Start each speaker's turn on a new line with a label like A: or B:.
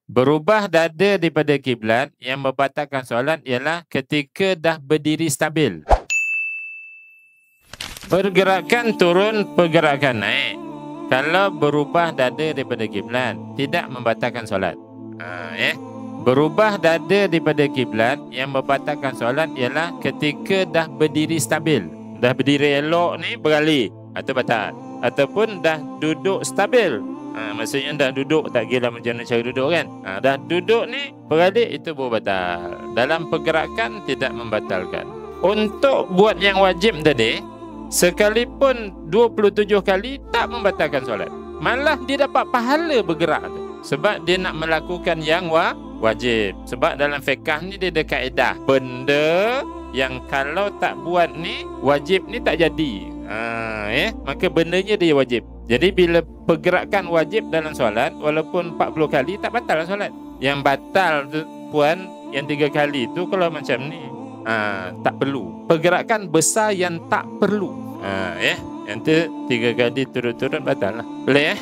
A: Berubah dada daripada kiblat yang membatalkan solat ialah ketika dah berdiri stabil. Pergerakan turun, pergerakan naik. Kalau berubah dada daripada kiblat, tidak membatalkan solat. Berubah dada daripada kiblat yang membatalkan solat ialah ketika dah berdiri stabil. Dah berdiri elok ni beralih atau batal. Ataupun dah duduk stabil. Maksudnya dah duduk, tak kira macam mana cara duduk kan. Dah duduk ni beralih, itu baru batal. Dalam pergerakan tidak membatalkan. Untuk buat yang wajib tadi, sekalipun 27 kali tak membatalkan solat. Malah dia dapat pahala bergerak tu. Sebab dia nak melakukan yang wajib. Sebab dalam fiqh ni dia ada kaedah, benda yang kalau tak buat ni, wajib ni tak jadi. Maka bendanya dia wajib. Jadi bila pergerakan wajib dalam solat, walaupun 40 kali tak batal solat. Yang batal tu puan yang 3 kali tu kalau macam ni, tak perlu. Pergerakan besar yang tak perlu. Yang tu 3 kali turut-turut batal lah. Boleh